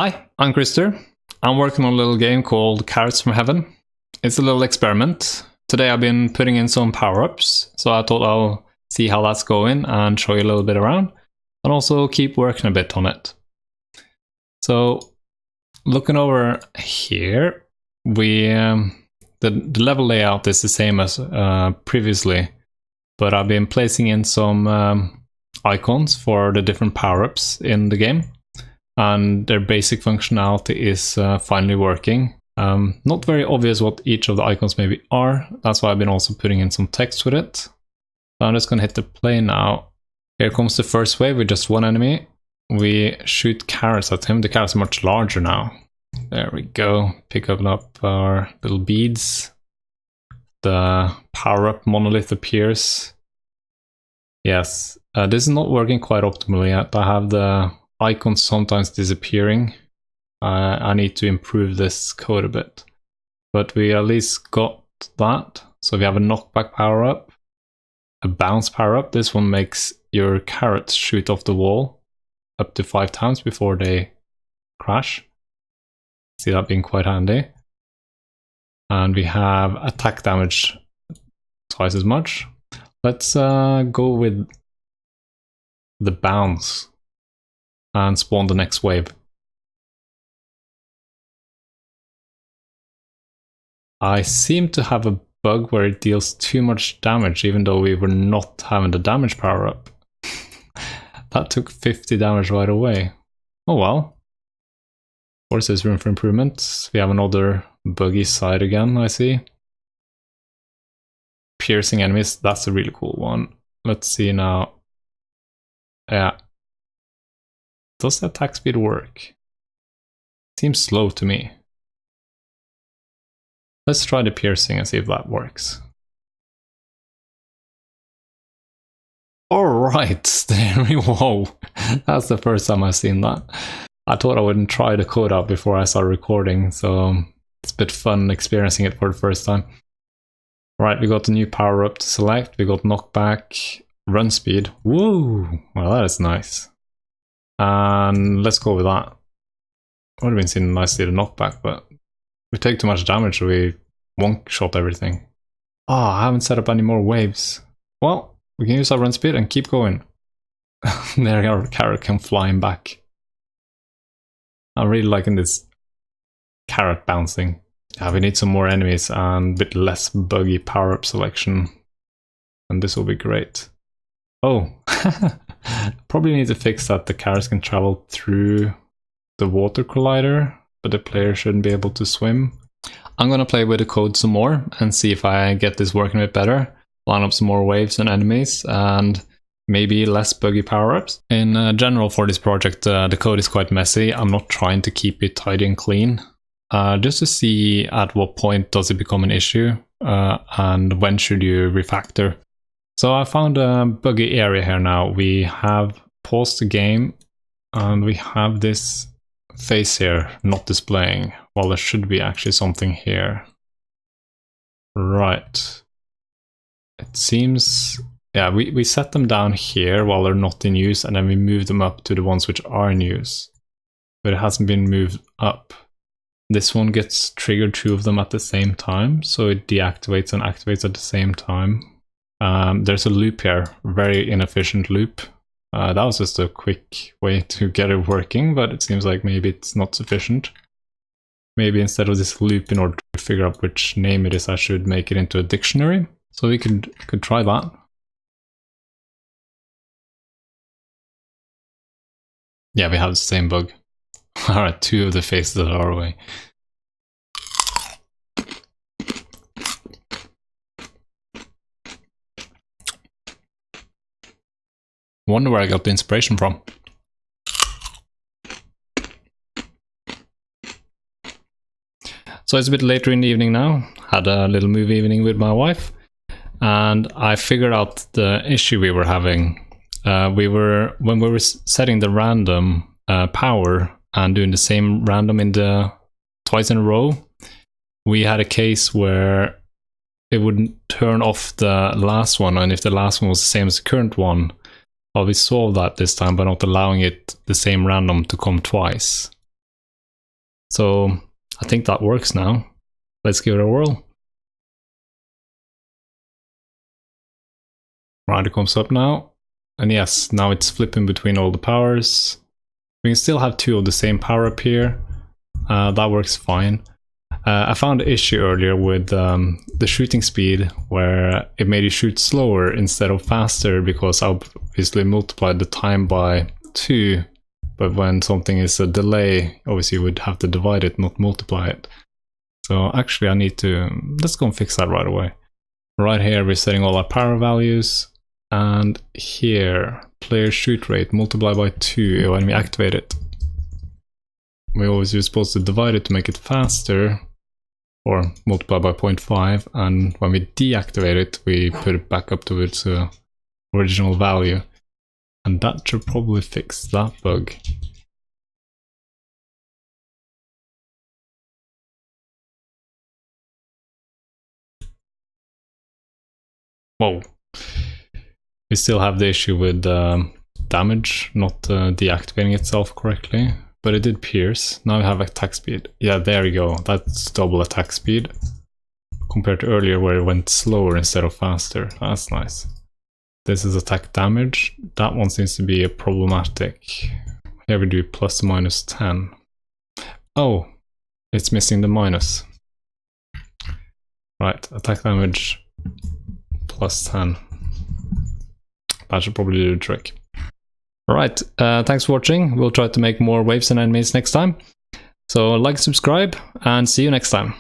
Hi, I'm Krister. I'm working on a little game called Carrots from Heaven. It's a little experiment. Today I've been putting in some power-ups, so I thought I'll see how that's going and show you a little bit around, and also keep working a bit on it. So, looking over here, the level layout is the same as previously, but I've been placing in some icons for the different power-ups in the game. And their basic functionality is finally working. Not very obvious what each of the icons maybe are. That's why I've been also putting in some text with it. So I'm just going to hit the play now. Here comes the first wave with just one enemy. We shoot carrots at him. The carrots are much larger now. There we go. Pick up our little beads. The power-up monolith appears. Yes, this is not working quite optimally yet. I have the icons sometimes disappearing. I need to improve this code a bit. But we at least got that. So we have a knockback power up, a bounce power up. This one makes your carrots shoot off the wall up to 5 times before they crash. See that being quite handy. And we have attack damage twice as much. Let's go with the bounce and spawn the next wave. I seem to have a bug where it deals too much damage even though we were not having the damage power up. That took 50 damage right away. Oh well. Of course there's room for improvement. We have another buggy side again, I see. Piercing enemies, that's a really cool one. Let's see now. Yeah. Does the attack speed work? Seems slow to me. Let's try the piercing and see if that works. Alright, there we go. That's the first time I've seen that. I thought I wouldn't try the code out before I started recording, so it's a bit fun experiencing it for the first time. Right, we got the new power up to select. We got knockback, run speed. Whoa, well that is nice. And let's go with that. Would have been seen nicely the knockback, but we take too much damage, so we one-shot everything. I haven't set up any more waves. Well, we can use our run speed and keep going. There our carrot come flying back. I'm really liking this carrot bouncing. Yeah, we need some more enemies and a bit less buggy power-up selection. And this will be great. Oh, probably need to fix that the carrots can travel through the water collider, but the player shouldn't be able to swim. I'm going to play with the code some more and see if I get this working a bit better. Line up some more waves and enemies and maybe less buggy power-ups. In general for this project, the code is quite messy. I'm not trying to keep it tidy and clean. Just to see at what point does it become an issue and when should you refactor. So I found a buggy area here now. We have paused the game and we have this face here not displaying. Well, there should be actually something here. Right. It seems, yeah, we set them down here while they're not in use and then we move them up to the ones which are in use. But it hasn't been moved up. This one gets triggered 2 of them at the same time, so it deactivates and activates at the same time. There's a loop here, very inefficient loop. That was just a quick way to get it working, but it seems like maybe it's not sufficient. Maybe instead of this loop, in order to figure out which name it is, I should make it into a dictionary. So we could try that. Yeah, we have the same bug. Alright, 2 of the faces are away. Wonder where I got the inspiration from. So it's a bit later in the evening now. Had a little movie evening with my wife. And I figured out the issue we were having. When we were setting the random power and doing the same random in the twice in a row, we had a case where it wouldn't turn off the last one, and if the last one was the same as the current one, well, we solved that this time by not allowing it the same random to come twice. So I think that works now. Let's give it a whirl. Right, it comes up now. And yes, now it's flipping between all the powers. We can still have 2 of the same power up here. That works fine. I found an issue earlier with the shooting speed, where it made you shoot slower instead of faster, because I obviously multiplied the time by 2. But when something is a delay, obviously you would have to divide it, not multiply it. So actually I need to, let's go and fix that right away. Right here we're setting all our power values, and here, player shoot rate multiply by 2 when we activate it. We always are supposed to divide it to make it faster, or multiply by 0.5, and when we deactivate it, we put it back up to its original value. And that should probably fix that bug. Whoa. We still have the issue with damage not deactivating itself correctly, but it did pierce. Now we have attack speed. Yeah, there we go. That's double attack speed compared to earlier where it went slower instead of faster. That's nice. This is attack damage. That one seems to be problematic. Here we do plus minus 10. Oh, it's missing the minus. Right, attack damage plus 10. That should probably do the trick. Alright, thanks for watching. We'll try to make more waves and enemies next time. So like, subscribe, and see you next time.